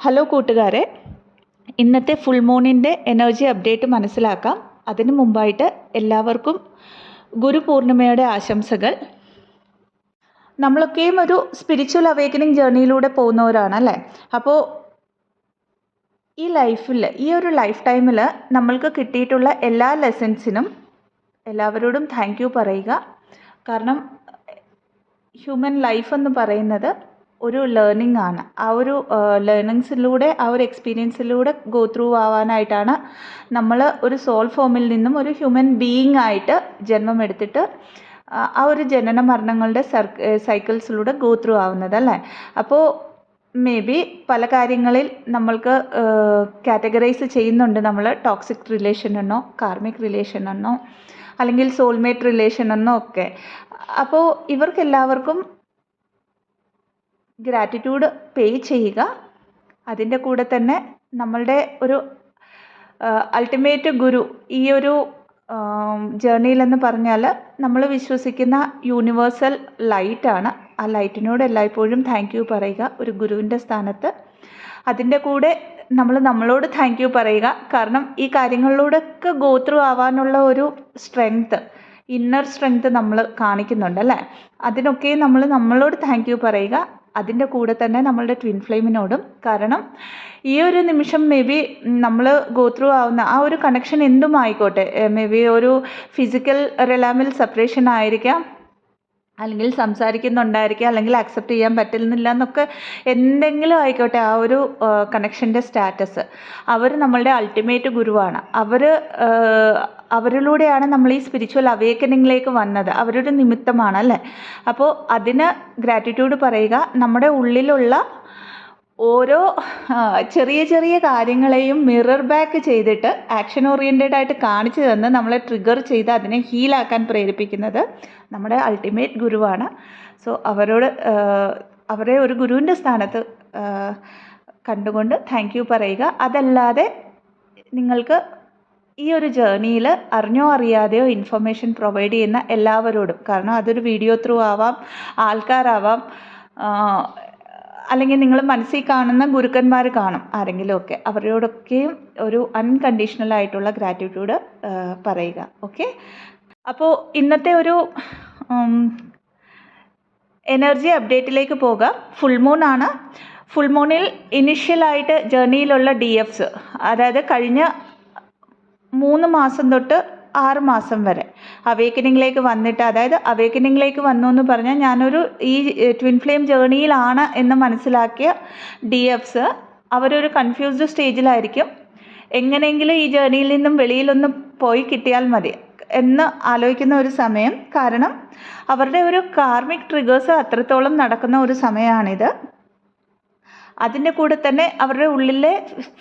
Hello കൂട്ടുകാരെ, ഇന്നത്തെ full മൂണിൻ്റെ energy update മനസ്സിലാക്കാം. അതിനു മുമ്പായിട്ട് എല്ലാവർക്കും ഗുരുപൂർണിമയുടെ ആശംസകൾ. നമ്മളൊക്കെയും ഒരു സ്പിരിച്വൽ അവേക്കനിങ് ജേർണിയിലൂടെ പോകുന്നവരാണ് അല്ലേ? അപ്പോൾ ഈ ലൈഫിൽ, ഈ ഒരു ലൈഫ് ടൈമിൽ നമ്മൾക്ക് കിട്ടിയിട്ടുള്ള എല്ലാ ലെസൺസിനും എല്ലാവരോടും താങ്ക് യു പറയുക. കാരണം ഹ്യൂമൻ ലൈഫ് എന്ന് പറയുന്നത് ഒരു ലേണിംഗ് ആണ്. ആ ഒരു ലേണിങ്സിലൂടെ, ആ ഒരു എക്സ്പീരിയൻസിലൂടെ ഗോ ത്രൂ ആവാനായിട്ടാണ് നമ്മൾ ഒരു സോൾ ഫോമിൽ നിന്നും ഒരു ഹ്യൂമൻ ബീയിങ് ആയിട്ട് ജന്മമെടുത്തിട്ട് ആ ഒരു ജനന മരണങ്ങളുടെ സൈക്കിൾസിലൂടെ ഗോ ത്രൂ ആവുന്നത് അല്ലേ? അപ്പോൾ മേ ബി പല കാര്യങ്ങളിൽ നമ്മൾക്ക് കാറ്റഗറൈസ് ചെയ്യുന്നുണ്ട്. നമ്മൾ ടോക്സിക് റിലേഷൻ എന്നോ കാർമിക് റിലേഷൻ എന്നോ അല്ലെങ്കിൽ സോൾമേറ്റ് റിലേഷൻ എന്നോ ഒക്കെ. അപ്പോൾ ഇവർക്കെല്ലാവർക്കും ഗ്രാറ്റിറ്റ്യൂഡ് പേ ചെയ്യുക. അതിൻ്റെ കൂടെ തന്നെ നമ്മളുടെ ഒരു അൾട്ടിമേറ്റ് ഗുരു, ഈ ഒരു ജേർണിയിലെന്ന് പറഞ്ഞാൽ നമ്മൾ വിശ്വസിക്കുന്ന യൂണിവേഴ്സൽ ലൈറ്റാണ്. ആ ലൈറ്റിനോട് എല്ലായ്പ്പോഴും താങ്ക് യു പറയുക ഒരു ഗുരുവിൻ്റെ സ്ഥാനത്ത്. അതിൻ്റെ കൂടെ നമ്മളോട് താങ്ക് യു പറയുക. കാരണം ഈ കാര്യങ്ങളിലൂടെയൊക്കെ ഗോ ത്രൂ ആവാനുള്ള ഒരു സ്ട്രെങ്ത്, ഇന്നർ സ്ട്രെങ്ത് നമ്മൾ കാണിക്കുന്നുണ്ട് അല്ലേ? അതിനൊക്കെ നമ്മളോട് താങ്ക് യു പറയുക. അതിൻ്റെ കൂടെ തന്നെ നമ്മളുടെ ട്വിൻ ഫ്ലെയിമിനോടും. കാരണം ഈ ഒരു നിമിഷം മേ ബി നമ്മൾ ഗോ ത്രൂ ആവുന്ന ആ ഒരു കണക്ഷൻ എന്തും ആയിക്കോട്ടെ, മേ ബി ഒരു ഫിസിക്കൽ റിലാമിൽ സെപ്പറേഷൻ ആയിരിക്കാം, അല്ലെങ്കിൽ സംസാരിക്കുന്നുണ്ടായിരിക്കാം, അല്ലെങ്കിൽ അക്സെപ്റ്റ് ചെയ്യാൻ പറ്റുന്നില്ല എന്നൊക്കെ എന്തെങ്കിലും ആയിക്കോട്ടെ, ആ ഒരു കണക്ഷൻ്റെ സ്റ്റാറ്റസ്. അവർ നമ്മളുടെ അൾട്ടിമേറ്റ് ഗുരുവാണ്. അവരിലൂടെയാണ് നമ്മൾ ഈ സ്പിരിച്വൽ അവേക്കനിങ്ങിലേക്ക് വന്നത്. അവരൊരു നിമിത്തമാണ് അല്ലേ? അപ്പോൾ അതിന് ഗ്രാറ്റിറ്റ്യൂഡ് പറയുക. നമ്മുടെ ഉള്ളിലുള്ള ഓരോ ചെറിയ ചെറിയ കാര്യങ്ങളെയും മിറർ ബാക്ക് ചെയ്തിട്ട് ആക്ഷൻ ഓറിയൻറ്റഡ് ആയിട്ട് കാണിച്ചു തന്ന് നമ്മളെ ട്രിഗർ ചെയ്ത് അതിനെ ഹീലാക്കാൻ പ്രേരിപ്പിക്കുന്നത് നമ്മുടെ അൾട്ടിമേറ്റ് ഗുരുവാണ്. സോ അവരെ ഒരു ഗുരുവിൻ്റെ സ്ഥാനത്ത് കണ്ടുകൊണ്ട് താങ്ക് യു പറയുക. അതല്ലാതെ നിങ്ങൾക്ക് ഈ ഒരു ജേർണിയിൽ അറിഞ്ഞോ അറിയാതെയോ ഇൻഫർമേഷൻ പ്രൊവൈഡ് ചെയ്യുന്ന എല്ലാവരോടും, കാരണം അതൊരു വീഡിയോ ത്രൂ ആവാം, ആൾക്കാരാവാം, അല്ലെങ്കിൽ നിങ്ങൾ മനസ്സിൽ കാണുന്ന ഗുരുക്കന്മാർ കാണും ആരെങ്കിലുമൊക്കെ, അവരോടൊക്കെയും ഒരു അൺകണ്ടീഷണൽ ആയിട്ടുള്ള ഗ്രാറ്റിറ്റ്യൂഡ് പറയുക. ഓക്കെ, അപ്പോൾ ഇന്നത്തെ ഒരു എനർജി അപ്ഡേറ്റിലേക്ക് പോകാം. ഫുൾ മൂൺ ആണ്. ഫുൾ മൂണിൽ ഇനിഷ്യലായിട്ട് ജേർണിയിലുള്ള DFs, അതായത് കഴിഞ്ഞ 3 മാസം തൊട്ട് 6 മാസം വരെ അവേക്കനിങ്ങിലേക്ക് വന്നിട്ട്, അതായത് അവേക്കനിങ്ങിലേക്ക് വന്നു എന്ന് പറഞ്ഞാൽ ഞാനൊരു ഈ ട്വിൻ ഫ്ലെയിം ജേർണിയിലാണ് എന്ന് മനസ്സിലാക്കിയ DFs അവരൊരു കൺഫ്യൂസ്ഡ് സ്റ്റേജിലായിരിക്കും. എങ്ങനെയെങ്കിലും ഈ ജേർണിയിൽ നിന്നും വെളിയിലൊന്ന് പോയി കിട്ടിയാൽ മതി എന്ന് ആലോചിക്കുന്ന ഒരു സമയം. കാരണം അവരുടെ ഒരു കാർമിക് ട്രിഗേഴ്സ് അത്രത്തോളം നടക്കുന്ന ഒരു സമയമാണിത്. അതിൻ്റെ കൂടെ തന്നെ അവരുടെ ഉള്ളിലെ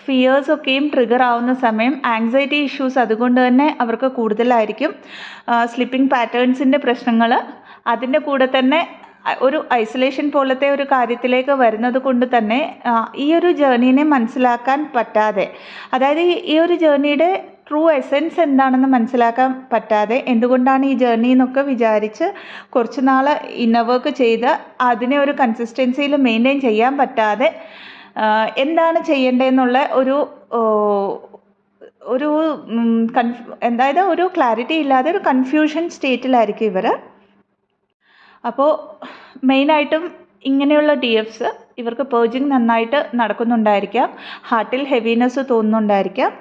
ഫിയേഴ്സൊക്കെയും ട്രിഗർ ആവുന്ന സമയം. ആങ്സൈറ്റി ഇഷ്യൂസ് അതുകൊണ്ട് തന്നെ അവർക്ക് കൂടുതലായിരിക്കും. സ്ലിപ്പിംഗ് പാറ്റേൺസിൻ്റെ പ്രശ്നങ്ങൾ, അതിൻ്റെ കൂടെ തന്നെ ഒരു ഐസൊലേഷൻ പോലത്തെ ഒരു കാര്യത്തിലേക്ക് വരുന്നത് കൊണ്ട് തന്നെ ഈ ഒരു ജേർണീനെ മനസ്സിലാക്കാൻ പറ്റാതെ, അതായത് ഈ ഒരു ജേർണിയുടെ ട്രൂ എസെൻസ് എന്താണെന്ന് മനസ്സിലാക്കാൻ പറ്റാതെ, എന്തുകൊണ്ടാണ് ഈ ജേർണി എന്നൊക്കെ വിചാരിച്ച് കുറച്ച് നാൾ ഇന്നർ വർക്ക് ചെയ്ത് അതിനെ ഒരു കൺസിസ്റ്റൻസിയിൽ മെയിൻറ്റെയിൻ ചെയ്യാൻ പറ്റാതെ എന്താണ് ചെയ്യേണ്ടതെന്നുള്ള അതായത് ഒരു ക്ലാരിറ്റി ഇല്ലാതെ ഒരു കൺഫ്യൂഷൻ സ്റ്റേറ്റിലായിരിക്കും ഇവർ. അപ്പോൾ മെയിനായിട്ടും ഇങ്ങനെയുള്ള DFs ഇവർക്ക് പേർജിങ് നന്നായിട്ട് നടക്കുന്നുണ്ടായിരിക്കാം. ഹാർട്ടിൽ ഹെവിനെസ് തോന്നുന്നുണ്ടായിരിക്കാം.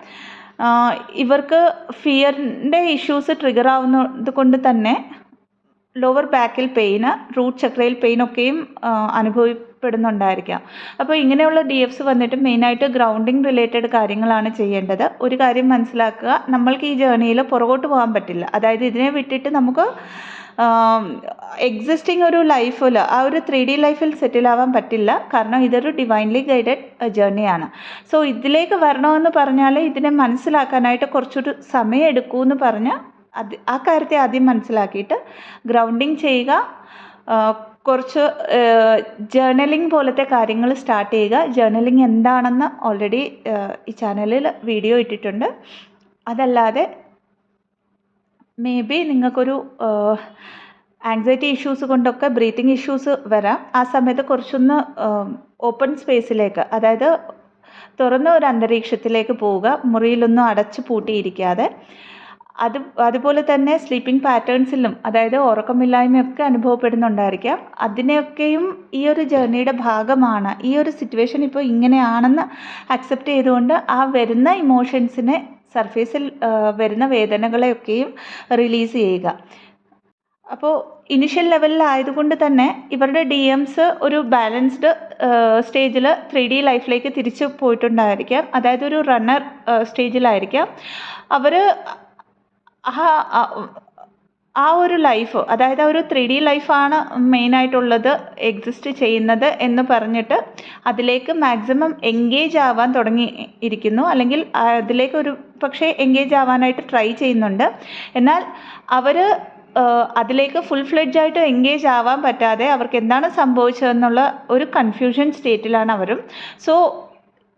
ഇവർക്ക് ഫിയറിൻ്റെ ഇഷ്യൂസ് ട്രിഗർ ആവുന്നത് കൊണ്ട് തന്നെ ലോവർ ബാക്കിൽ പെയിന്, റൂട്ട് ചക്രയിൽ പെയിനൊക്കെയും അനുഭവപ്പെടുന്നുണ്ടായിരിക്കാം. അപ്പോൾ ഇങ്ങനെയുള്ള DFs വന്നിട്ട് മെയിനായിട്ട് ഗ്രൗണ്ടിങ് റിലേറ്റഡ് കാര്യങ്ങളാണ് ചെയ്യേണ്ടത്. ഒരു കാര്യം മനസ്സിലാക്കുക, നമ്മൾക്ക് ഈ ജേർണിയിൽ പുറകോട്ട് പോകാൻ പറ്റില്ല. അതായത് ഇതിനെ വിട്ടിട്ട് നമുക്ക് എക്സിസ്റ്റിംഗ് ഒരു ലൈഫിൽ, ആ ഒരു 3D ലൈഫിൽ സെറ്റിൽ ആവാൻ പറ്റില്ല. കാരണം ഇതൊരു ഡിവൈൻലി ഗൈഡഡ് ജേർണിയാണ്. സോ ഇതിലേക്ക് വരണമെന്ന് പറഞ്ഞാൽ ഇതിനെ മനസ്സിലാക്കാനായിട്ട് കുറച്ചൊരു സമയം എടുക്കുമെന്ന് പറഞ്ഞാൽ ആ കാര്യത്തെ ആദ്യം മനസ്സിലാക്കിയിട്ട് ഗ്രൗണ്ടിങ് ചെയ്യുക. കുറച്ച് ജേർണലിംഗ് പോലത്തെ കാര്യങ്ങൾ സ്റ്റാർട്ട് ചെയ്യുക. ജേർണലിംഗ് എന്താണെന്ന് ഓൾറെഡി ഈ ചാനലിൽ വീഡിയോ ഇട്ടിട്ടുണ്ട്. അതല്ലാതെ മേ ബി നിങ്ങൾക്കൊരു ആങ്സൈറ്റി ഇഷ്യൂസ് കൊണ്ടൊക്കെ ബ്രീത്തിങ് ഇഷ്യൂസ് വരാം. ആ സമയത്ത് കുറച്ചൊന്ന് ഓപ്പൺ സ്പേസിലേക്ക്, അതായത് തുറന്ന ഒരു അന്തരീക്ഷത്തിലേക്ക് പോവുക, മുറിയിലൊന്നും അടച്ചു പൂട്ടിയിരിക്കാതെ. അതുപോലെ തന്നെ സ്ലീപ്പിംഗ് പാറ്റേൺസിലും, അതായത് ഉറക്കമില്ലായ്മയൊക്കെ അനുഭവപ്പെടുന്നുണ്ടായിരിക്കാം. അതിനെയൊക്കെയും ഈ ഒരു ജേർണിയുടെ ഭാഗമാണ്. ഈ ഒരു സിറ്റുവേഷൻ ഇപ്പോൾ ഇങ്ങനെയാണെന്ന് അക്സെപ്റ്റ് ചെയ്തുകൊണ്ട് ആ വരുന്ന ഇമോഷൻസിനെ, സർഫേസിൽ വരുന്ന വേദനകളെയൊക്കെയും റിലീസ് ചെയ്യുക. അപ്പോൾ ഇനിഷ്യൽ ലെവലിലായതുകൊണ്ട് തന്നെ ഇവരുടെ DMs ഒരു ബാലൻസ്ഡ് സ്റ്റേജിൽ 3D ലൈഫിലേക്ക് തിരിച്ചു പോയിട്ടുണ്ടായിരിക്കാം. അതായത് ഒരു റണ്ണർ സ്റ്റേജിലായിരിക്കാം അവർ. ആ ഒരു ലൈഫ്, അതായത് ഒരു 3D ലൈഫാണ് മെയിനായിട്ടുള്ളത്, എക്സിസ്റ്റ് ചെയ്യുന്നത് എന്ന് പറഞ്ഞിട്ട് അതിലേക്ക് മാക്സിമം എൻഗേജ് ആവാൻ തുടങ്ങിയിരിക്കുന്നു. അല്ലെങ്കിൽ അതിലേക്ക് ഒരു പക്ഷേ എൻഗേജ് ആവാനായിട്ട് ട്രൈ ചെയ്യുന്നുണ്ട്. എന്നാൽ അവർ അതിലേക്ക് ഫുൾ ഫ്ലെഡ്ജായിട്ട് എൻഗേജ് ആവാൻ പറ്റാതെ അവർക്ക് എന്താണ് സംഭവിച്ചതെന്നുള്ള ഒരു കൺഫ്യൂഷൻ സ്റ്റേറ്റിലാണ് അവരും. സോ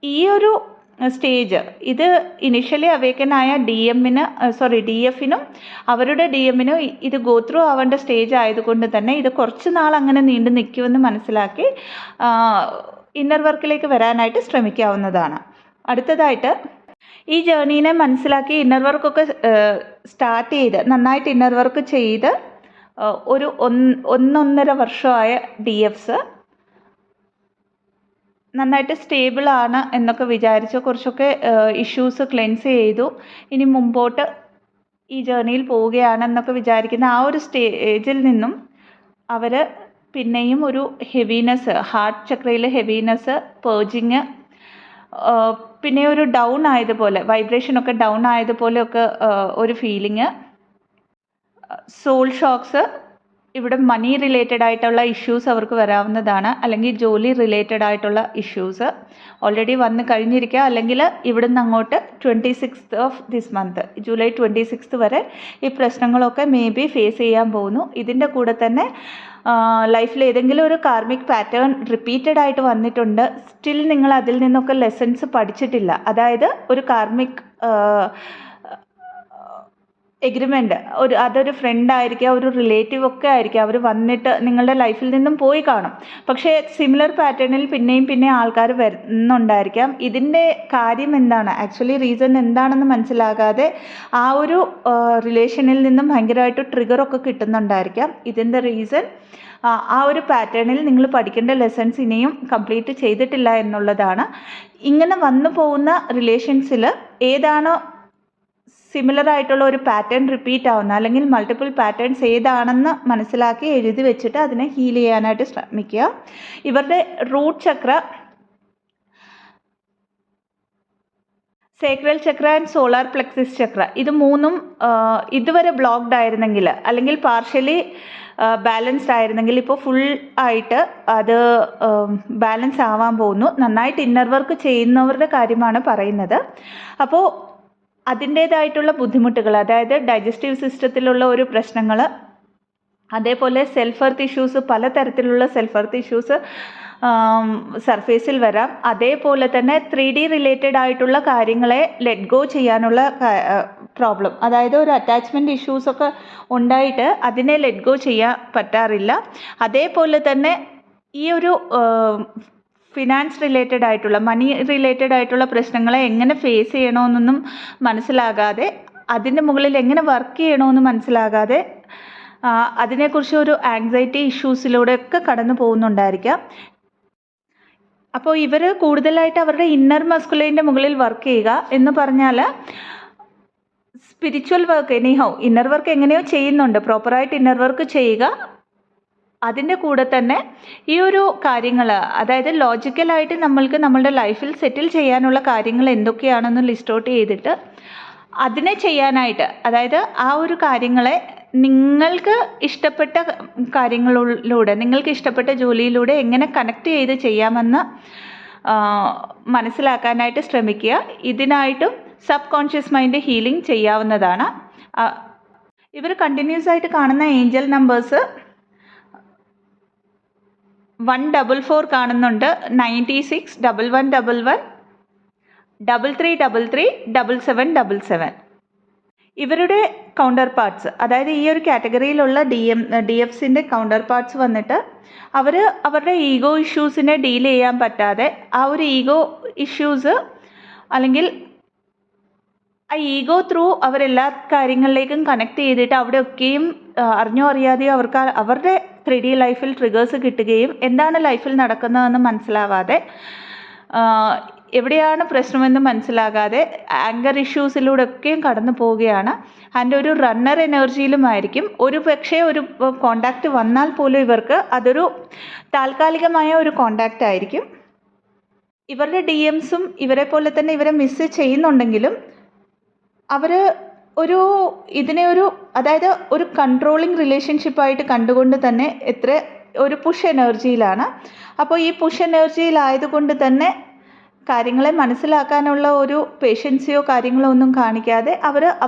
ഈ ഒരു സ്റ്റേജ്, ഇത് ഇനിഷ്യലി അവേക്കനായ DFനും അവരുടെ DMനും ഇത് ഗോ ത്രൂ ആവേണ്ട സ്റ്റേജ് ആയതുകൊണ്ട് തന്നെ ഇത് കുറച്ച് നാൾ അങ്ങനെ നീണ്ടു നിൽക്കുമെന്ന് മനസ്സിലാക്കി ഇന്നർ വർക്കിലേക്ക് വരാനായിട്ട് ശ്രമിക്കാവുന്നതാണ്. അടുത്തതായിട്ട് ഈ ജേർണീനെ മനസ്സിലാക്കി ഇന്നർ വർക്കൊക്കെ സ്റ്റാർട്ട് ചെയ്ത് നന്നായിട്ട് ഇന്നർ വർക്ക് ചെയ്ത് ഒരു 1.5 വർഷമായ DFs നന്നായിട്ട് സ്റ്റേബിളാണ് എന്നൊക്കെ വിചാരിച്ചു കുറച്ചൊക്കെ ഇഷ്യൂസ് ക്ലെൻസ് ചെയ്തു, ഇനി മുമ്പോട്ട് ഈ ജേർണിയിൽ പോവുകയാണെന്നൊക്കെ വിചാരിക്കുന്ന ആ ഒരു സ്റ്റേജിൽ നിന്നും അവർ പിന്നെയും ഒരു ഹെവിനെസ്, ഹാർട്ട് ചക്രയിൽ ഹെവിനെസ്, പേർജിങ്, പിന്നെ ഒരു ഡൗൺ ആയതുപോലെ, വൈബ്രേഷനൊക്കെ ഡൗൺ ആയതുപോലെയൊക്കെ ഒരു ഫീലിങ്, സോൾ ഷോക്സ്, ഇവിടെ മണി റിലേറ്റഡ് ആയിട്ടുള്ള ഇഷ്യൂസ് അവർക്ക് വരാവുന്നതാണ്. അല്ലെങ്കിൽ ജോലി റിലേറ്റഡ് ആയിട്ടുള്ള ഇഷ്യൂസ് ഓൾറെഡി വന്ന് കഴിഞ്ഞിരിക്കുക. അല്ലെങ്കിൽ ഇവിടുന്ന് അങ്ങോട്ട് 26th of this month, July 26th വരെ ഈ പ്രശ്നങ്ങളൊക്കെ മേ ബി ഫേസ് ചെയ്യാൻ പോകുന്നു. ഇതിൻ്റെ കൂടെ തന്നെ ലൈഫിൽ ഏതെങ്കിലും ഒരു കാർമിക് പാറ്റേൺ റിപ്പീറ്റഡ് ആയിട്ട് വന്നിട്ടുണ്ട്, സ്റ്റിൽ നിങ്ങൾ അതിൽ നിന്നൊക്കെ ലെസൺസ് പഠിച്ചിട്ടില്ല. അതായത് ഒരു കാർമിക് എഗ്രിമെൻ്റ്, അതൊരു ഫ്രണ്ട് ആയിരിക്കാം, ഒരു റിലേറ്റീവ് ഒക്കെ ആയിരിക്കാം, അവർ വന്നിട്ട് നിങ്ങളുടെ ലൈഫിൽ നിന്നും പോയി കാണും. പക്ഷേ സിമിലർ പാറ്റേണിൽ പിന്നെയും ആൾക്കാർ വരുന്നുണ്ടായിരിക്കാം. ഇതിൻ്റെ കാര്യം എന്താണ്, ആക്ച്വലി റീസൺ എന്താണെന്ന് മനസ്സിലാകാതെ ആ ഒരു റിലേഷനിൽ നിന്നും ഭയങ്കരമായിട്ട് ട്രിഗറൊക്കെ കിട്ടുന്നുണ്ടായിരിക്കാം. ഇതിൻ്റെ റീസൺ ആ ഒരു പാറ്റേണിൽ നിങ്ങൾ പഠിക്കേണ്ട ലെസൺസ് ഇനിയും കംപ്ലീറ്റ് ചെയ്തിട്ടില്ല എന്നുള്ളതാണ്. ഇങ്ങനെ വന്നു പോകുന്ന റിലേഷൻസിൽ ഏതാണോ സിമിലർ ആയിട്ടുള്ള ഒരു പാറ്റേൺ റിപ്പീറ്റ് ആവുന്ന, അല്ലെങ്കിൽ മൾട്ടിപ്പിൾ പാറ്റേൺസ് ഏതാണെന്ന് മനസ്സിലാക്കി എഴുതി വെച്ചിട്ട് അതിനെ ഹീൽ ചെയ്യാനായിട്ട് ശ്രമിക്കുക. ഇവരുടെ root chakra, sacral chakra and solar plexus chakra, ഇത് മൂന്നും ഇതുവരെ ബ്ലോക്ക്ഡ് ആയിരുന്നെങ്കിൽ, അല്ലെങ്കിൽ പാർഷ്യലി ബാലൻസ്ഡ് ആയിരുന്നെങ്കിൽ ഇപ്പോൾ ഫുൾ ആയിട്ട് അത് ബാലൻസ് ആവാൻ പോകുന്നു. നന്നായിട്ട് ഇന്നർ വർക്ക് ചെയ്യുന്നവരുടെ കാര്യമാണ് പറയുന്നത്. അപ്പോൾ അതിൻ്റേതായിട്ടുള്ള ബുദ്ധിമുട്ടുകൾ, അതായത് ഡൈജസ്റ്റീവ് സിസ്റ്റത്തിലുള്ള ഒരു പ്രശ്നങ്ങൾ, അതേപോലെ സെൽഫ് എർത്ത് ഇഷ്യൂസ്, പലതരത്തിലുള്ള സെൽഫ് എർത്ത് ഇഷ്യൂസ് സർഫേസിൽ വരാം. അതേപോലെ തന്നെ 3D റിലേറ്റഡ് ആയിട്ടുള്ള കാര്യങ്ങളെ ലെറ്റ് ഗോ ചെയ്യാനുള്ള പ്രോബ്ലം, അതായത് ഒരു അറ്റാച്ച്മെൻറ്റ് ഇഷ്യൂസൊക്കെ ഉണ്ടായിട്ട് അതിനെ ലെറ്റ് ഗോ ചെയ്യാൻ പറ്റാറില്ല. അതേപോലെ തന്നെ ഈ ഒരു ഫിനാൻസ് റിലേറ്റഡ് ആയിട്ടുള്ള, മണി റിലേറ്റഡ് ആയിട്ടുള്ള പ്രശ്നങ്ങളെ എങ്ങനെ ഫേസ് ചെയ്യണമെന്നൊന്നും മനസ്സിലാകാതെ, അതിൻ്റെ മുകളിൽ എങ്ങനെ വർക്ക് ചെയ്യണമെന്ന് മനസ്സിലാകാതെ അതിനെക്കുറിച്ച് ഒരു ആങ്സൈറ്റി ഇഷ്യൂസിലൂടെയൊക്കെ കടന്നു പോകുന്നുണ്ടായിരിക്കാം. അപ്പോൾ ഇവർ കൂടുതലായിട്ട് അവരുടെ ഇന്നർ മസ്കുലൈൻ്റെ മുകളിൽ വർക്ക് ചെയ്യുക എന്ന് പറഞ്ഞാൽ spiritual work anyhow inner work എങ്ങനെയോ ചെയ്യുന്നുണ്ട്, പ്രോപ്പറായിട്ട് ഇന്നർ വർക്ക് ചെയ്യുക. അതിൻ്റെ കൂടെ തന്നെ ഈ ഒരു കാര്യങ്ങൾ, അതായത് ലോജിക്കലായിട്ട് നമ്മൾക്ക് നമ്മളുടെ ലൈഫിൽ സെറ്റിൽ ചെയ്യാനുള്ള കാര്യങ്ങൾ എന്തൊക്കെയാണെന്ന് ലിസ്റ്റ് ഔട്ട് ചെയ്തിട്ട് അതിനെ ചെയ്യാനായിട്ട്, അതായത് ആ ഒരു കാര്യങ്ങളെ നിങ്ങൾക്ക് ഇഷ്ടപ്പെട്ട കാര്യങ്ങളിലൂടെ, നിങ്ങൾക്ക് ഇഷ്ടപ്പെട്ട ജോലിയിലൂടെ എങ്ങനെ കണക്ട് ചെയ്ത് ചെയ്യാമെന്ന് മനസ്സിലാക്കാനായിട്ട് ശ്രമിക്കുക. ഇതിനായിട്ടും സബ് കോൺഷ്യസ് മൈൻഡ് ഹീലിംഗ് ചെയ്യാവുന്നതാണ്. ഇവർ കണ്ടിന്യൂസ് ആയിട്ട് കാണുന്ന ഏഞ്ചൽ നമ്പേഴ്സ് 144 കാണുന്നുണ്ട്, 96, 1111, 3333, 7777. ഇവരുടെ കൗണ്ടർ പാർട്സ്, അതായത് ഈ ഒരു കാറ്റഗറിയിലുള്ള ഡി എഫ്സിൻ്റെ കൗണ്ടർ പാർട്സ് വന്നിട്ട് അവരുടെ ഈഗോ ഇഷ്യൂസിനെ ഡീൽ ചെയ്യാൻ പറ്റാതെ ആ ഒരു ഈഗോ ഇഷ്യൂസ് അല്ലെങ്കിൽ ആ ഈഗോ ത്രൂ അവരെല്ലാ കാര്യങ്ങളിലേക്കും കണക്ട് ചെയ്തിട്ട് അവിടെയൊക്കെയും അറിഞ്ഞോ അറിയാതെയോ അവർക്ക് അവരുടെ 3D ലൈഫിൽ ട്രിഗേഴ്സ് കിട്ടുകയും എന്താണ് ലൈഫിൽ നടക്കുന്നതെന്ന് മനസ്സിലാവാതെ എവിടെയാണ് പ്രശ്നമെന്ന് മനസ്സിലാകാതെ ആങ്കർ ഇഷ്യൂസിലൂടെയൊക്കെയും കടന്നു പോവുകയാണ്. അതിൻ്റെ ഒരു റണ്ണർ എനർജിയിലുമായിരിക്കും. ഒരു പക്ഷേ ഒരു കോണ്ടാക്റ്റ് വന്നാൽ പോലും ഇവർക്ക് അതൊരു താൽക്കാലികമായ ഒരു കോണ്ടാക്റ്റ് ആയിരിക്കും. ഇവരുടെ DMസും ഇവരെ പോലെ തന്നെ ഇവരെ മിസ് ചെയ്യുന്നുണ്ടെങ്കിലും അവർ അതായത് ഒരു കൺട്രോളിങ് റിലേഷൻഷിപ്പായിട്ട് കണ്ടുകൊണ്ട് തന്നെ ഒരു പുഷ് എനർജിയിലാണ്. അപ്പോൾ ഈ പുഷ് എനർജിയിലായതുകൊണ്ട് തന്നെ കാര്യങ്ങളെ മനസ്സിലാക്കാനുള്ള ഒരു പേഷ്യൻസിയോ കാര്യങ്ങളോ ഒന്നും കാണിക്കാതെ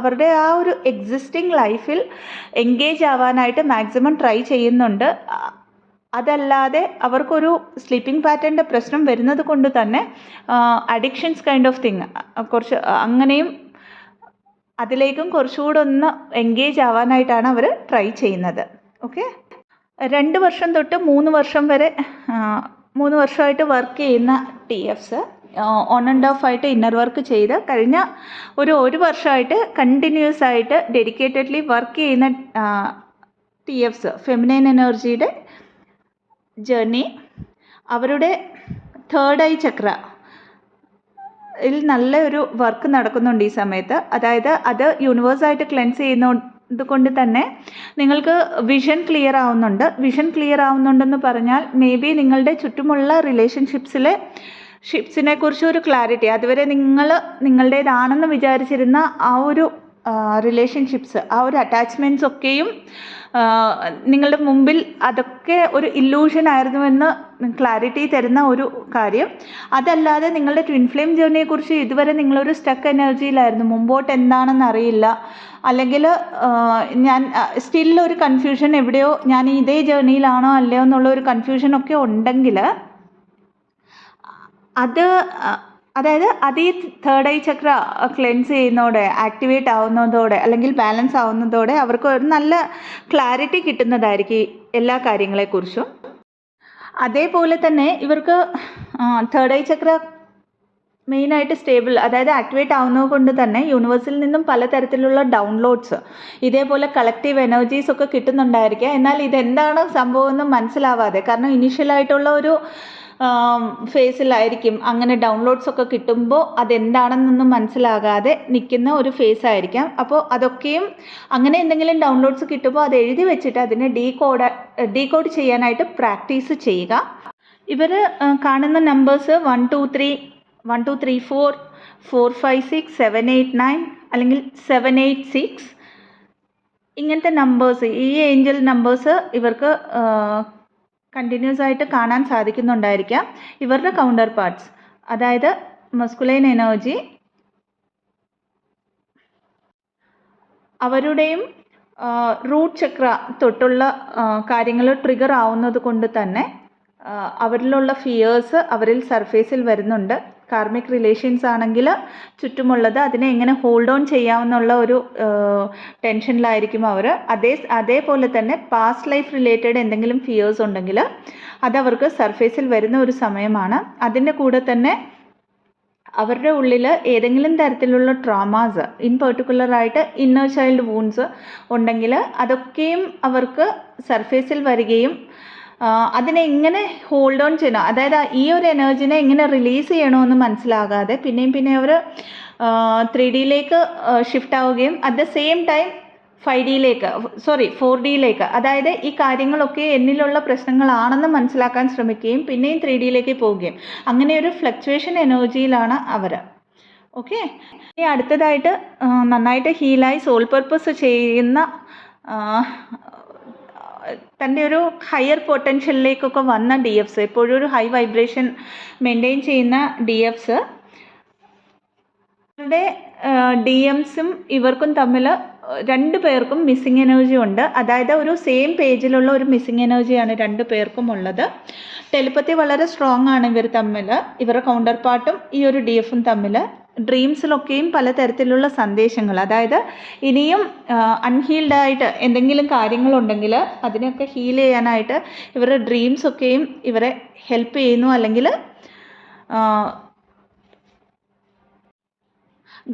അവരുടെ ആ ഒരു എക്സിസ്റ്റിംഗ് ലൈഫിൽ എൻഗേജ് ആവാനായിട്ട് മാക്സിമം ട്രൈ ചെയ്യുന്നുണ്ട്. അതല്ലാതെ അവർക്കൊരു സ്ലീപ്പിംഗ് പാറ്റേണിൻ്റെ പ്രശ്നം വരുന്നത് കൊണ്ട് തന്നെ അഡിക്ഷൻസ് കൈൻഡ് ഓഫ് തിങ് കുറച്ച് അങ്ങനെയും അതിലേക്കും കുറച്ചുകൂടെ ഒന്ന് എൻഗേജ് ആവാനായിട്ടാണ് അവർ ട്രൈ ചെയ്യുന്നത്. ഓക്കെ, 2 വർഷം തൊട്ട് 3 വർഷം വരെ 3 വർഷമായിട്ട് വർക്ക് ചെയ്യുന്ന TFs ഓൺ ആൻഡ് ഓഫ് ആയിട്ട് ഇന്നർ വർക്ക് ചെയ്ത് കഴിഞ്ഞ ഒരു വർഷമായിട്ട് കണ്ടിന്യൂസ് ആയിട്ട് ഡെഡിക്കേറ്റഡ്ലി വർക്ക് ചെയ്യുന്ന TFs ഫെമിനൈൻ എനർജിയുടെ ജേർണി, അവരുടെ തേർഡ് ഐ ചക്ര നല്ലൊരു വർക്ക് നടക്കുന്നുണ്ട് ഈ സമയത്ത്. അതായത് അത് യൂണിവേഴ്സായിട്ട് ക്ലെൻസ് ചെയ്യുന്നത് കൊണ്ട് തന്നെ നിങ്ങൾക്ക് വിഷൻ ക്ലിയർ ആവുന്നുണ്ട്. വിഷൻ ക്ലിയർ ആവുന്നുണ്ടെന്ന് പറഞ്ഞാൽ മേ ബി നിങ്ങളുടെ ചുറ്റുമുള്ള ഷിപ്സിനെ കുറിച്ച് ഒരു ക്ലാരിറ്റി, അതുവരെ നിങ്ങളുടേതാണെന്ന് വിചാരിച്ചിരുന്ന ആ ഒരു റിലേഷൻഷിപ്സ്, ആ ഒരു അറ്റാച്ച്മെൻറ്റ്സ് ഒക്കെയും നിങ്ങളുടെ മുമ്പിൽ അതൊക്കെ ഒരു ഇല്ലൂഷൻ ആയിരുന്നുവെന്ന് ക്ലാരിറ്റി തരുന്ന ഒരു കാര്യം. അതല്ലാതെ നിങ്ങളുടെ ട്വിൻ ഫ്ലെയിം ജേർണിയെക്കുറിച്ച് ഇതുവരെ നിങ്ങളൊരു സ്റ്റക്ക് എനർജിയിലായിരുന്നു, മുമ്പോട്ട് എന്താണെന്ന് അറിയില്ല, അല്ലെങ്കിൽ ഞാൻ സ്റ്റിൽ ഒരു കൺഫ്യൂഷൻ, എവിടെയോ ഞാൻ ഇതേ ജേർണിയിലാണോ അല്ലയോ എന്നുള്ള ഒരു കൺഫ്യൂഷനൊക്കെ ഉണ്ടെങ്കിൽ അതായത് അത് ഈ തേർഡ് ഐ ചക്ര ക്ലെൻസ് ചെയ്യുന്നതോടെ, ആക്ടിവേറ്റ് ആവുന്നതോടെ അല്ലെങ്കിൽ ബാലൻസ് ആവുന്നതോടെ അവർക്ക് ഒരു നല്ല ക്ലാരിറ്റി കിട്ടുന്നതായിരിക്കും എല്ലാ കാര്യങ്ങളെക്കുറിച്ചും. അതേപോലെ തന്നെ ഇവർക്ക് തേർഡ് ഐ ചക്ര മെയിനായിട്ട് സ്റ്റേബിൾ, അതായത് ആക്ടിവേറ്റ് ആവുന്നത് കൊണ്ട് തന്നെ യൂണിവേഴ്സിൽ നിന്നും പലതരത്തിലുള്ള ഡൗൺലോഡ്സ്, ഇതേപോലെ കളക്റ്റീവ് എനർജീസ് ഒക്കെ കിട്ടുന്നുണ്ടായിരിക്കുക. എന്നാൽ ഇതെന്താണ് സംഭവം എന്ന് മനസ്സിലാവാതെ, കാരണം ഇനീഷ്യലായിട്ടുള്ള ഒരു ഫേസിലായിരിക്കും അങ്ങനെ ഡൗൺലോഡ്സ് ഒക്കെ കിട്ടുമ്പോൾ അതെന്താണെന്നൊന്നും മനസ്സിലാകാതെ നിൽക്കുന്ന ഒരു ഫേസ് ആയിരിക്കാം. അപ്പോൾ അതൊക്കെയും അങ്ങനെ എന്തെങ്കിലും ഡൗൺലോഡ്സ് കിട്ടുമ്പോൾ അത് എഴുതി വെച്ചിട്ട് അതിനെ ഡീകോഡ് ചെയ്യാനായിട്ട് പ്രാക്ടീസ് ചെയ്യുക. ഇവർ കാണുന്ന നമ്പേഴ്സ് 1 2 3 1 2 3 4 4 5 6 7 8 9 അല്ലെങ്കിൽ 7 8 6 ഇങ്ങനത്തെ നമ്പേഴ്സ്, ഈ ഏഞ്ചൽ നമ്പേഴ്സ് ഇവർക്ക് കണ്ടിന്യൂസ് ആയിട്ട് കാണാൻ സാധിക്കുന്നുണ്ടായിരിക്കാം. ഇവരുടെ കൗണ്ടർ പാർട്സ്, അതായത് മസ്കുലൈൻ എനർജി, അവരുടെയും റൂട്ട് ചക്ര തൊട്ടുള്ള കാര്യങ്ങൾ ട്രിഗർ ആവുന്നത് കൊണ്ട് തന്നെ അവരിലുള്ള ഫിയേഴ്സ് അവരിൽ സർഫേസിൽ വരുന്നുണ്ട്. കാർമിക് റിലേഷൻസ് ആണെങ്കിൽ ചുറ്റുമുള്ളത് അതിനെ എങ്ങനെ ഹോൾഡ് ഓൺ ചെയ്യാമെന്നുള്ള ഒരു ടെൻഷനിലായിരിക്കും അവർ. അതേപോലെ തന്നെ പാസ്റ്റ് ലൈഫ് റിലേറ്റഡ് എന്തെങ്കിലും ഫിയേഴ്സ് ഉണ്ടെങ്കിൽ അതവർക്ക് സർഫേസിൽ വരുന്ന ഒരു സമയമാണ്. അതിൻ്റെ കൂടെ തന്നെ അവരുടെ ഉള്ളിൽ ഏതെങ്കിലും തരത്തിലുള്ള ട്രോമാസ്, ഇൻ പെർട്ടിക്കുലറായിട്ട് ഇന്നർ ചൈൽഡ് വൂൺസ് ഉണ്ടെങ്കിൽ അതൊക്കെയും അവർക്ക് സർഫേസിൽ വരികയും അതിനെ എങ്ങനെ ഹോൾഡ് ഓൺ ചെയ്യണം, അതായത് ഈ ഒരു എനർജിനെ എങ്ങനെ റിലീസ് ചെയ്യണമെന്ന് മനസ്സിലാകാതെ പിന്നെ അവർ 3Dയിലേക്ക് ഷിഫ്റ്റ് ആവുകയും അറ്റ് ദ സെയിം ടൈം 4Dയിലേക്ക്, അതായത് ഈ കാര്യങ്ങളൊക്കെ എന്നിലുള്ള പ്രശ്നങ്ങളാണെന്ന് മനസ്സിലാക്കാൻ ശ്രമിക്കുകയും പിന്നെയും 3Dയിലേക്ക് പോവുകയും, അങ്ങനെ ഒരു ഫ്ലക്ച്വേഷൻ എനർജിയിലാണ് അവർ. ഓക്കെ, ഇനി അടുത്തതായിട്ട് നന്നായിട്ട് ഹീലായി സോൾ പർപ്പസ് ചെയ്യുന്ന തൻ്റെ ഒരു ഹയർ പൊട്ടൻഷ്യലിലേക്കൊക്കെ വന്ന DFs, എപ്പോഴും ഒരു ഹൈ വൈബ്രേഷൻ മെയിൻറ്റെയിൻ ചെയ്യുന്ന DFs, ഇവരുടെ DMസും ഇവർക്കും തമ്മിൽ 2 പേർക്കും മിസ്സിങ് എനർജി ഉണ്ട്. അതായത് ഒരു സെയിം പേജിലുള്ള ഒരു മിസ്സിങ് എനർജിയാണ് 2 പേർക്കും ഉള്ളത്. ടെലിപ്പത്തി വളരെ സ്ട്രോങ് ആണ് ഇവർ തമ്മിൽ, ഇവരുടെ കൗണ്ടർ പാർട്ടും ഈ ഒരു DFും തമ്മിൽ. ഡ്രീംസിലൊക്കെയും പലതരത്തിലുള്ള സന്ദേശങ്ങൾ, അതായത് ഇനിയും അൺഹീൽഡായിട്ട് എന്തെങ്കിലും കാര്യങ്ങളുണ്ടെങ്കിൽ അതിനൊക്കെ ഹീൽ ചെയ്യാനായിട്ട് ഇവരുടെ ഡ്രീംസൊക്കെയും ഇവരെ ഹെൽപ്പ് ചെയ്യുന്നു, അല്ലെങ്കിൽ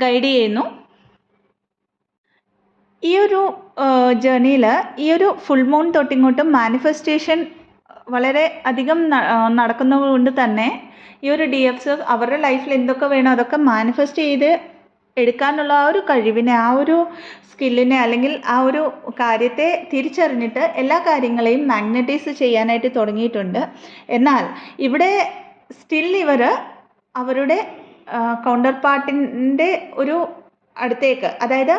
ഗൈഡ് ചെയ്യുന്നു. ഈ ഒരു ജേർണിയിൽ ഈ ഒരു ഫുൾ മൂൺ തൊട്ടിങ്ങോട്ടും മാനിഫെസ്റ്റേഷൻ വളരെ അധികം നടക്കുന്നത് കൊണ്ട് തന്നെ ഈ ഒരു DFs അവരുടെ ലൈഫിൽ എന്തൊക്കെ വേണോ അതൊക്കെ മാനിഫെസ്റ്റ് ചെയ്ത് എടുക്കാനുള്ള ആ ഒരു കഴിവിനെ, ആ ഒരു സ്കില്ലിനെ, അല്ലെങ്കിൽ ആ ഒരു കാര്യത്തെ തിരിച്ചറിഞ്ഞിട്ട് എല്ലാ കാര്യങ്ങളെയും മാഗ്നറ്റൈസ് ചെയ്യാനായിട്ട് തുടങ്ങിയിട്ടുണ്ട്. എന്നാൽ ഇവിടെ സ്റ്റിൽ ഇവർ അവരുടെ കൗണ്ടർ പാർട്ടിൻ്റെ ഒരു അടുത്തേക്ക്, അതായത്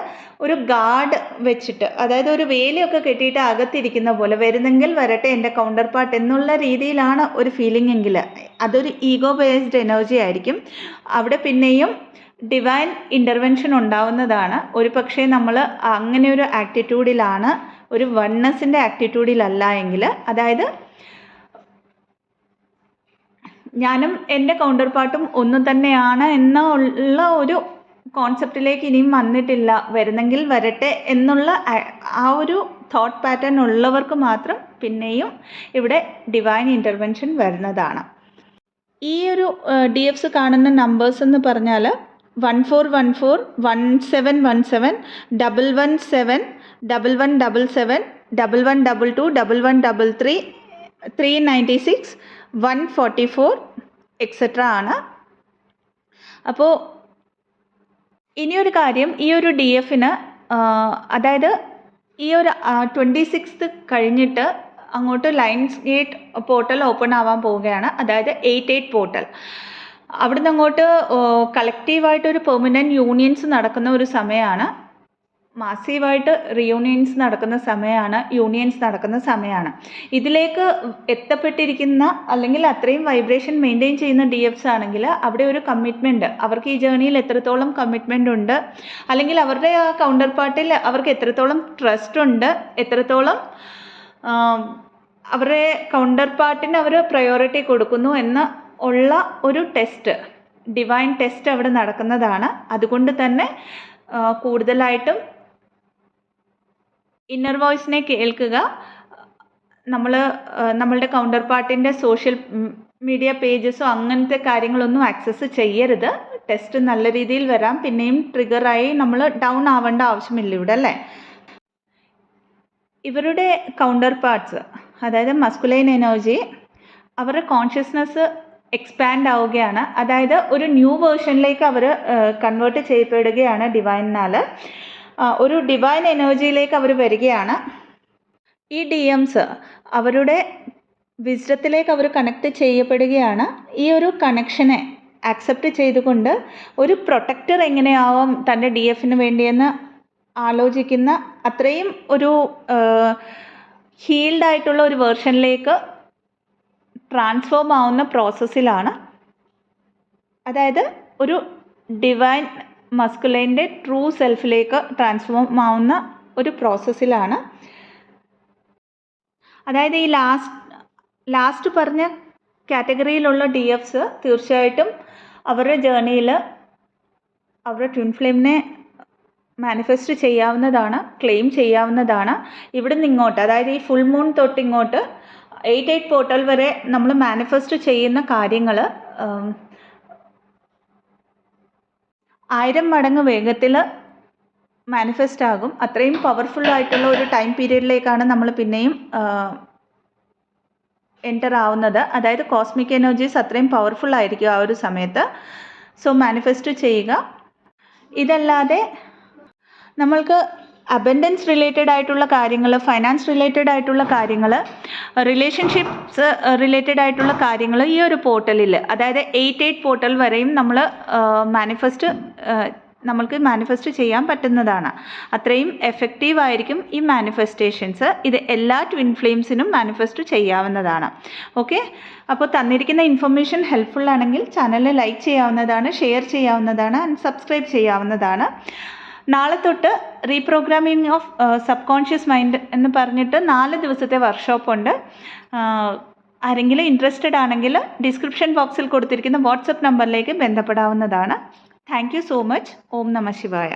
ഒരു ഗാർഡ് വെച്ചിട്ട്, അതായത് ഒരു വേലിയൊക്കെ കെട്ടിയിട്ട് അകത്തിരിക്കുന്ന പോലെ, വരുന്നെങ്കിൽ വരട്ടെ എൻ്റെ കൗണ്ടർ പാർട്ട് എന്നുള്ള രീതിയിലാണ് ഒരു ഫീലിംഗ് എങ്കിൽ അതൊരു ഈഗോ ബേസ്ഡ് എനർജി ആയിരിക്കും. അവിടെ പിന്നെയും ഡിവൈൻ ഇൻ്റർവെൻഷൻ ഉണ്ടാവുന്നതാണ്. ഒരു പക്ഷേ നമ്മൾ അങ്ങനെ ഒരു ആറ്റിറ്റ്യൂഡിലാണ്, ഒരു വൺനെസ്സിൻ്റെ ആറ്റിറ്റ്യൂഡിലല്ല എങ്കിൽ, അതായത് ഞാനും എൻ്റെ കൗണ്ടർ പാർട്ടും ഒന്നു തന്നെയാണ് എന്നുള്ള ഒരു കോൺസെപ്റ്റിലേക്ക് ഇനിയും വന്നിട്ടില്ല. വരുന്നെങ്കിൽ വരട്ടെ എന്നുള്ള ആ ഒരു തോട്ട് പാറ്റേൺ ഉള്ളവർക്ക് മാത്രം പിന്നെയും ഇവിടെ ഡിവൈൻ ഇൻ്റർവെൻഷൻ വരുന്നതാണ്. ഈ ഒരു DFs കാണുന്ന നമ്പേഴ്സ് എന്ന് പറഞ്ഞാൽ 1414, 1717, 117, 1177, 1122, 1133, 396, 144 എക്സെട്ര ആണ്. അപ്പോൾ ഇനിയൊരു കാര്യം, ഈ ഒരു DFന് അതായത് ഈ ഒരു 26th കഴിഞ്ഞിട്ട് അങ്ങോട്ട് ലയൺസ് ഗേറ്റ് പോർട്ടൽ ഓപ്പൺ ആവാൻ പോവുകയാണ്, അതായത് 88 പോർട്ടൽ. അവിടുന്ന് അങ്ങോട്ട് കളക്റ്റീവായിട്ടൊരു പെർമനൻറ്റ് യൂണിയൻസ് നടക്കുന്ന ഒരു സമയമാണ്, മാസീവായിട്ട് റിയൂണിയൻസ് നടക്കുന്ന സമയമാണ്, യൂണിയൻസ് നടക്കുന്ന സമയമാണ്. ഇതിലേക്ക് എത്തപ്പെട്ടിരിക്കുന്ന അല്ലെങ്കിൽ അത്രയും വൈബ്രേഷൻ മെയിൻറ്റെയിൻ ചെയ്യുന്ന DFs ആണെങ്കിൽ അവിടെ ഒരു കമ്മിറ്റ്മെൻറ്റ്, അവർക്ക് ഈ ജേർണിയിൽ എത്രത്തോളം കമ്മിറ്റ്മെൻ്റ് ഉണ്ട്, അല്ലെങ്കിൽ അവരുടെ ആ കൗണ്ടർ പാർട്ടിൽ അവർക്ക് എത്രത്തോളം ട്രസ്റ്റ് ഉണ്ട്, എത്രത്തോളം അവരുടെ കൗണ്ടർ പാർട്ടിന് അവർ പ്രയോറിറ്റി കൊടുക്കുന്നു എന്ന് ഉള്ള ഒരു ടെസ്റ്റ്, ഡിവൈൻ ടെസ്റ്റ് അവിടെ നടക്കുന്നതാണ്. അതുകൊണ്ട് തന്നെ കൂടുതലായിട്ടും ഇന്നർ വോയിസിനെ കേൾക്കുക. നമ്മളുടെ കൗണ്ടർ പാർട്ടിൻ്റെ സോഷ്യൽ മീഡിയ പേജസോ അങ്ങനത്തെ കാര്യങ്ങളൊന്നും ആക്സസ് ചെയ്യരുത്. ടെസ്റ്റ് നല്ല രീതിയിൽ വരാം, പിന്നെയും ട്രിഗറായി നമ്മൾ ഡൗൺ ആവേണ്ട ആവശ്യമില്ല ഇവിടെ, അല്ലേ? ഇവരുടെ കൗണ്ടർ പാർട്സ്, അതായത് മസ്കുലൈൻ എനർജി, അവരുടെ കോൺഷ്യസ്നെസ് എക്സ്പാൻഡ് ആവുകയാണ്, അതായത് ഒരു ന്യൂ വേർഷനിലേക്ക് അവർ കൺവേർട്ട് ചെയ്യപ്പെടുകയാണ് ഡിവൈനാൽ. ഒരു ഡിവൈൻ എനർജിയിലേക്ക് അവർ വരികയാണ്. ഈ DMs അവരുടെ വിസ്ഡത്തിലേക്ക് അവർ കണക്ട് ചെയ്യപ്പെടുകയാണ്. ഈ ഒരു കണക്ഷനെ ആക്സെപ്റ്റ് ചെയ്തുകൊണ്ട് ഒരു പ്രൊട്ടക്ടർ എങ്ങനെയാവും തൻ്റെ DFന് വേണ്ടിയെന്ന് ആലോചിക്കുന്ന അത്രയും ഒരു ഹീൽഡ് ആയിട്ടുള്ള ഒരു വേർഷനിലേക്ക് ട്രാൻസ്ഫോം ആവുന്ന പ്രോസസ്സിലാണ്. അതായത് ഒരു ഡിവൈൻ മസ്കുലൈൻ്റെ ട്രൂ സെൽഫിലേക്ക് ട്രാൻസ്ഫോം ആവുന്ന ഒരു പ്രോസസ്സിലാണ്. അതായത് ഈ ലാസ്റ്റ് പറഞ്ഞ കാറ്റഗറിയിലുള്ള DFs തീർച്ചയായിട്ടും അവരുടെ ജേർണിയിൽ അവരുടെ ട്വിൻ ഫ്ലെയിമിനെ മാനിഫെസ്റ്റ് ചെയ്യാവുന്നതാണ്, ക്ലെയിം ചെയ്യാവുന്നതാണ്. ഇവിടെ നിന്ന് ഇങ്ങോട്ട്, അതായത് ഈ ഫുൾ മൂൺ തൊട്ടിങ്ങോട്ട് 88 പോർട്ടൽ വരെ നമ്മൾ മാനിഫെസ്റ്റ് ചെയ്യുന്ന കാര്യങ്ങൾ 1000 മടങ്ങ് വേഗത്തിൽ മാനിഫെസ്റ്റ് ആകും. അത്രയും പവർഫുൾ ആയിട്ടുള്ള ഒരു ടൈം പീരീഡിലേക്കാണ് നമ്മൾ പിന്നെയും എൻ്റർ ആവുന്നത്. അതായത് കോസ്മിക് എനർജീസ് അത്രയും പവർഫുൾ ആയിരിക്കും ആ ഒരു സമയത്ത്. സോ മാനിഫെസ്റ്റ് ചെയ്യുക. ഇതല്ലാതെ നമ്മൾക്ക് അബൻഡൻസ് റിലേറ്റഡ് ആയിട്ടുള്ള കാര്യങ്ങൾ, ഫൈനാൻസ് റിലേറ്റഡ് ആയിട്ടുള്ള കാര്യങ്ങൾ, റിലേഷൻഷിപ്സ് റിലേറ്റഡ് ആയിട്ടുള്ള കാര്യങ്ങൾ ഈ ഒരു പോർട്ടലിൽ, അതായത് 88 പോർട്ടൽ വരെയും നമ്മൾക്ക് മാനിഫെസ്റ്റ് ചെയ്യാൻ പറ്റുന്നതാണ്. അത്രയും എഫക്റ്റീവ് ആയിരിക്കും ഈ മാനിഫെസ്റ്റേഷൻസ്. ഇത് എല്ലാ ട്വിൻ ഫ്ലെയിംസിനും മാനിഫെസ്റ്റ് ചെയ്യാവുന്നതാണ്. ഓക്കെ, അപ്പോൾ തന്നിരിക്കുന്ന ഇൻഫർമേഷൻ ഹെൽപ്ഫുൾ ആണെങ്കിൽ ചാനൽ ലൈക്ക് ചെയ്യാവുന്നതാണ്, ഷെയർ ചെയ്യാവുന്നതാണ്, ആൻഡ് സബ്സ്ക്രൈബ് ചെയ്യാവുന്നതാണ്. നാളെ തൊട്ട് reprogramming of sub conscious mind എന്ന് പറഞ്ഞിട്ട് 4 ദിവസത്തെ വർക്ക്ഷോപ്പ് ഉണ്ട്. ആരെങ്കിലും ഇൻട്രസ്റ്റഡ് ആണെങ്കിൽ ഡിസ്ക്രിപ്ഷൻ ബോക്സിൽ കൊടുത്തിരിക്കുന്ന വാട്സപ്പ് നമ്പറിലേക്ക് ബന്ധപ്പെടാവുന്നതാണ്. Thank you so much. ഓം നമ ശിവായ.